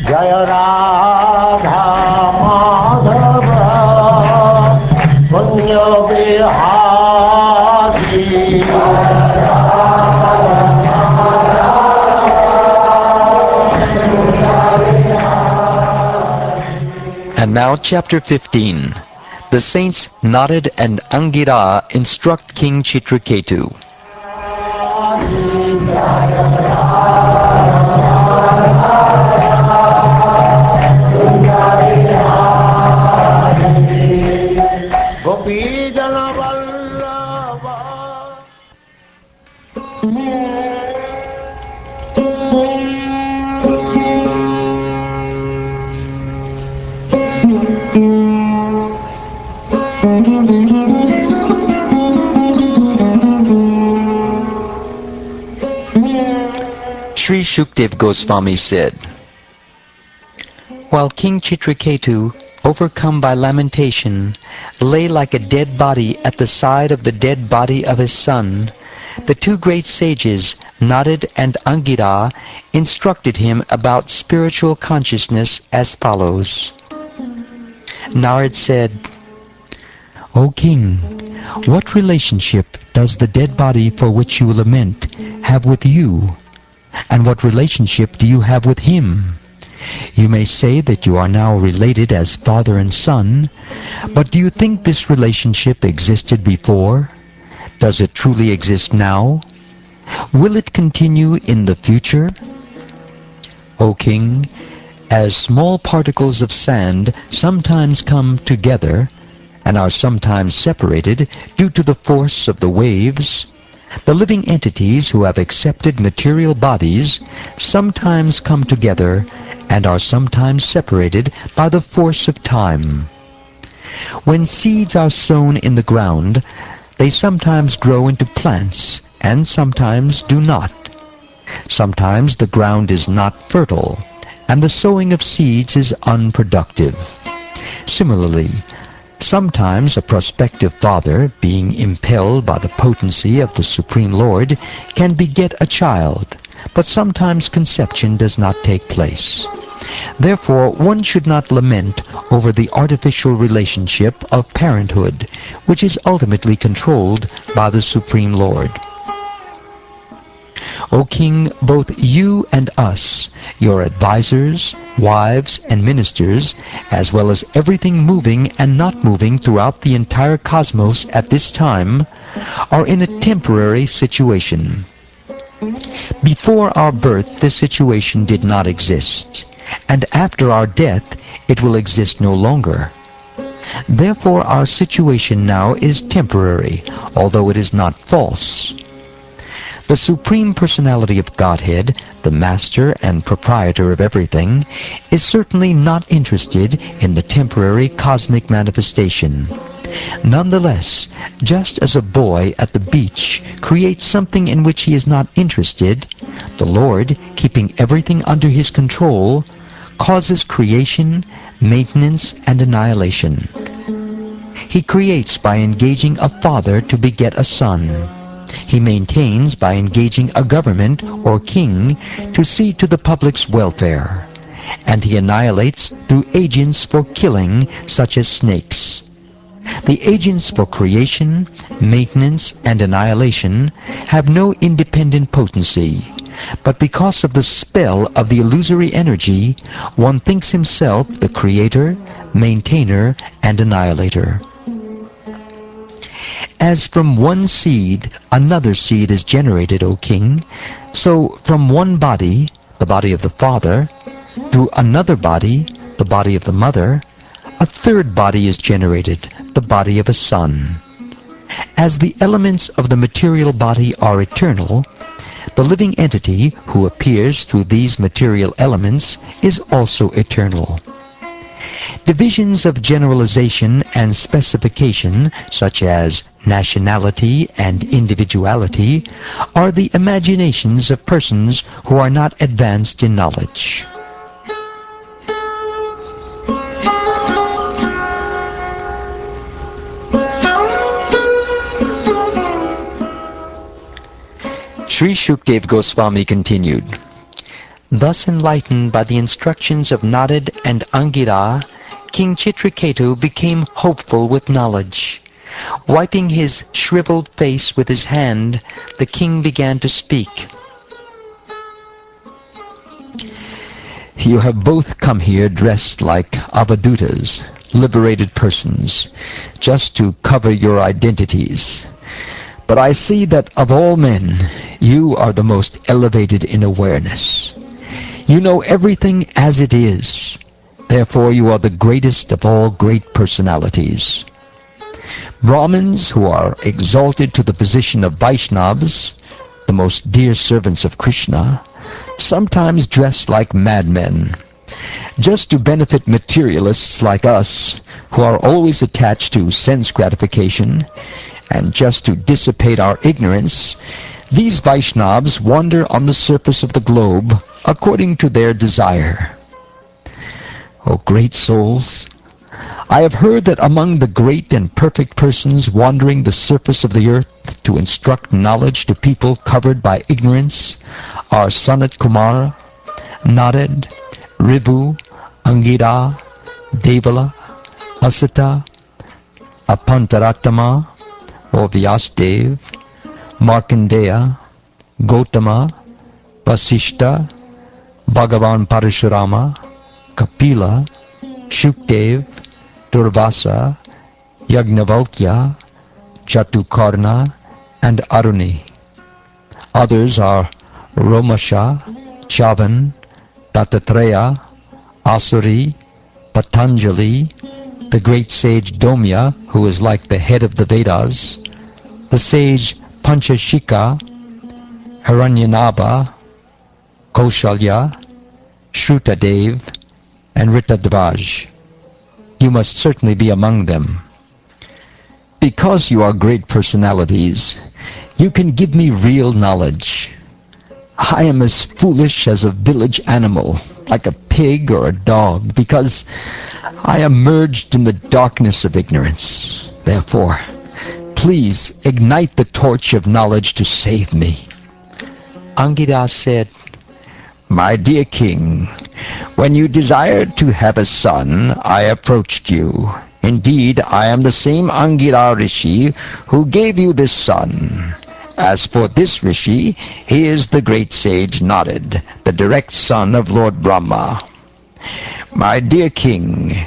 Jaya Radha Madhava Punya Vihari. And now chapter 15. The saints Narada and Angira instruct King Chitraketu. Sri Shukdev Goswami said, while King Chitraketu, overcome by lamentation, lay like a dead body at the side of the dead body of his son, the two great sages, Narada and Angira, instructed him about spiritual consciousness as follows. Narada said, O king, what relationship does the dead body for which you lament have with you? And what relationship do you have with him? You may say that you are now related as father and son, but do you think this relationship existed before? Does it truly exist now? Will it continue in the future? O king, as small particles of sand sometimes come together and are sometimes separated due to the force of the waves, the living entities who have accepted material bodies sometimes come together and are sometimes separated by the force of time. When seeds are sown in the ground, they sometimes grow into plants and sometimes do not. Sometimes the ground is not fertile, and the sowing of seeds is unproductive. Similarly, sometimes a prospective father, being impelled by the potency of the Supreme Lord, can beget a child, but sometimes conception does not take place. Therefore, one should not lament over the artificial relationship of parenthood, which is ultimately controlled by the Supreme Lord. O king, both you and us, your advisors, wives, and ministers, as well as everything moving and not moving throughout the entire cosmos at this time, are in a temporary situation. Before our birth, this situation did not exist, and after our death, it will exist no longer. Therefore, our situation now is temporary, although it is not false. The Supreme Personality of Godhead, the Master and Proprietor of everything, is certainly not interested in the temporary cosmic manifestation. Nonetheless, just as a boy at the beach creates something in which he is not interested, the Lord, keeping everything under his control, causes creation, maintenance, and annihilation. He creates by engaging a father to beget a son. He maintains by engaging a government or king to see to the public's welfare. And he annihilates through agents for killing, such as snakes. The agents for creation, maintenance, and annihilation have no independent potency, but because of the spell of the illusory energy, one thinks himself the creator, maintainer, and annihilator. As from one seed another seed is generated, O king, so from one body, the body of the father, through another body, the body of the mother, a third body is generated, the body of a son. As the elements of the material body are eternal, the living entity who appears through these material elements is also eternal. Divisions of generalization and specification, such as nationality and individuality, are the imaginations of persons who are not advanced in knowledge. Sri Shukdev Goswami continued, Thus enlightened by the instructions of Narada and Angira, King Chitraketu became hopeful with knowledge. Wiping his shriveled face with his hand, the king began to speak. You have both come here dressed like avadutas, liberated persons, just to cover your identities. But I see that of all men, you are the most elevated in awareness. You know everything as it is. Therefore you are the greatest of all great personalities. Brahmins who are exalted to the position of Vaishnavas, the most dear servants of Krishna, sometimes dress like madmen, just to benefit materialists like us, who are always attached to sense gratification, and just to dissipate our ignorance. These Vaishnavas wander on the surface of the globe according to their desire. O great souls, I have heard that among the great and perfect persons wandering the surface of the earth to instruct knowledge to people covered by ignorance are Sanat Kumara, Narada, Ribu, Angira, Devala, Asata, Apantaratama, or Vyasdev, Markandeya, Gotama, Vasishta, Bhagavan Parashurama, Kapila, Shukdev, Durvasa, Yagnavalkya, Chatukarna, and Aruni. Others are Romasha, Chavan, Dattatreya, Asuri, Patanjali, the great sage Domya, who is like the head of the Vedas, the sage Panchashika, Hiranyanaba, Kaushalya, Shrutadev, and Ritadvaj. You must certainly be among them. Because you are great personalities, you can give me real knowledge. I am as foolish as a village animal, like a pig or a dog, because I am merged in the darkness of ignorance. Therefore, please ignite the torch of knowledge to save me. Angira said, My dear king, when you desired to have a son, I approached you. Indeed, I am the same Angira Rishi who gave you this son. As for this Rishi, he is the great sage Narada, the direct son of Lord Brahma. My dear king,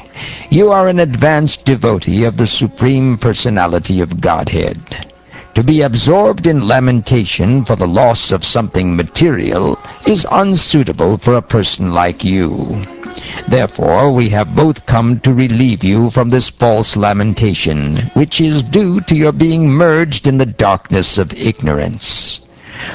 you are an advanced devotee of the Supreme Personality of Godhead. To be absorbed in lamentation for the loss of something material is unsuitable for a person like you. Therefore, we have both come to relieve you from this false lamentation, which is due to your being merged in the darkness of ignorance.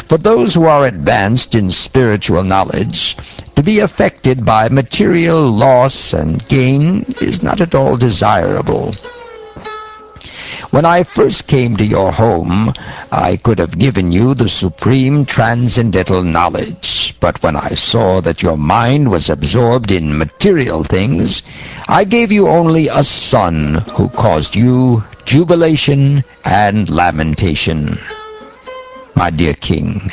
For those who are advanced in spiritual knowledge, to be affected by material loss and gain is not at all desirable. When I first came to your home, I could have given you the supreme transcendental knowledge, but when I saw that your mind was absorbed in material things, I gave you only a son who caused you jubilation and lamentation. My dear king,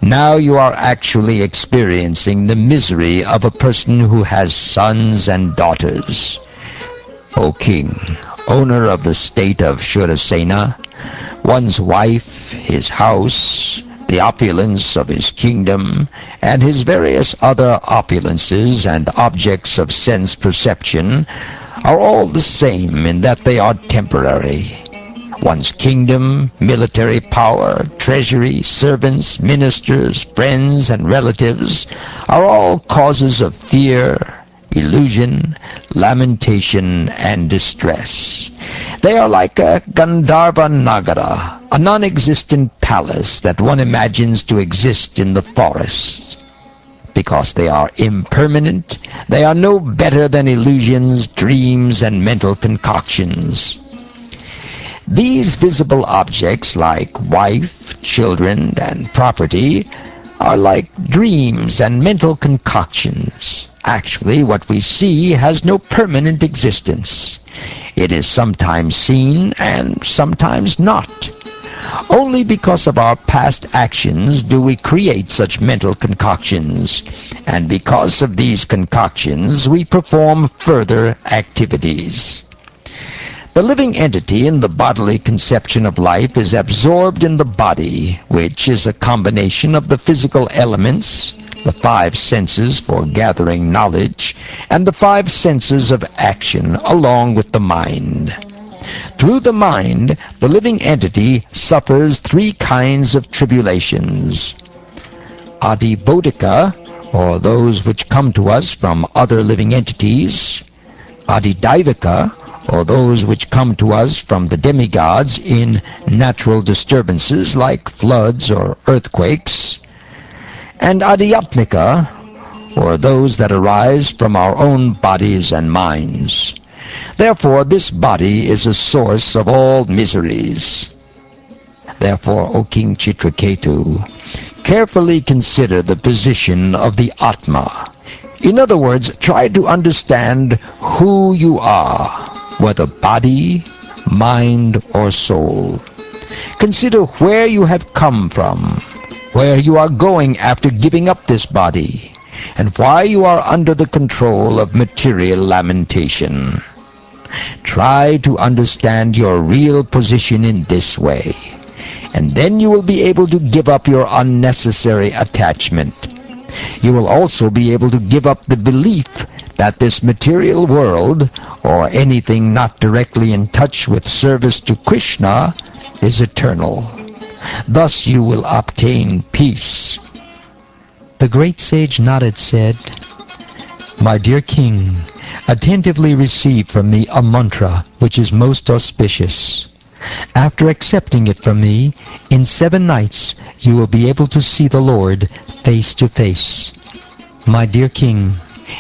now you are actually experiencing the misery of a person who has sons and daughters. O king, owner of the state of Shurasena, one's wife, his house, the opulence of his kingdom, and his various other opulences and objects of sense perception are all the same in that they are temporary. One's kingdom, military power, treasury, servants, ministers, friends, and relatives are all causes of fear, illusion, lamentation, and distress. They are like a Gandharva Nagara, a non-existent palace that one imagines to exist in the forest. Because they are impermanent, they are no better than illusions, dreams, and mental concoctions. These visible objects, like wife, children, and property, are like dreams and mental concoctions. Actually, what we see has no permanent existence. It is sometimes seen and sometimes not. Only because of our past actions do we create such mental concoctions, and because of these concoctions we perform further activities. The living entity in the bodily conception of life is absorbed in the body, which is a combination of the physical elements, the 5 senses for gathering knowledge, and the 5 senses of action, along with the mind. Through the mind, the living entity suffers 3 kinds of tribulations. Adibodhika, or those which come to us from other living entities. Adidaivika, or those which come to us from the demigods in natural disturbances like floods or earthquakes. And Adhyatmika, or those that arise from our own bodies and minds. Therefore, this body is a source of all miseries. Therefore, O King Chitraketu, carefully consider the position of the Atma. In other words, try to understand who you are, whether body, mind, or soul. Consider where you have come from, where you are going after giving up this body, and why you are under the control of material lamentation. Try to understand your real position in this way, and then you will be able to give up your unnecessary attachment. You will also be able to give up the belief that this material world, or anything not directly in touch with service to Krishna, is eternal. Thus you will obtain peace. The great sage Narada said, "My dear king, attentively receive from me a mantra which is most auspicious. After accepting it from me, in 7 nights you will be able to see the Lord face to face. My dear king,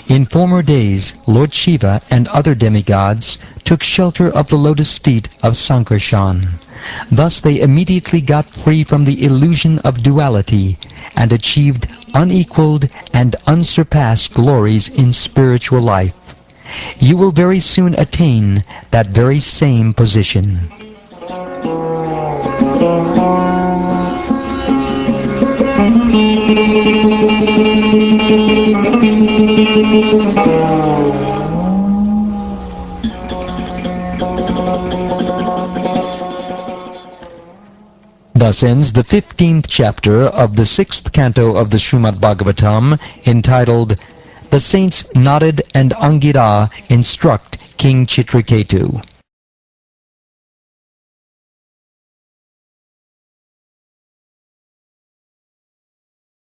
in former days Lord Shiva and other demigods took shelter of the lotus feet of Sankarshan. Thus they immediately got free from the illusion of duality and achieved unequaled and unsurpassed glories in spiritual life. You will very soon attain that very same position." Thus ends the 15th chapter of the 6th canto of the Srimad Bhagavatam, entitled The Saints Narada and Angira Instruct King Chitraketu.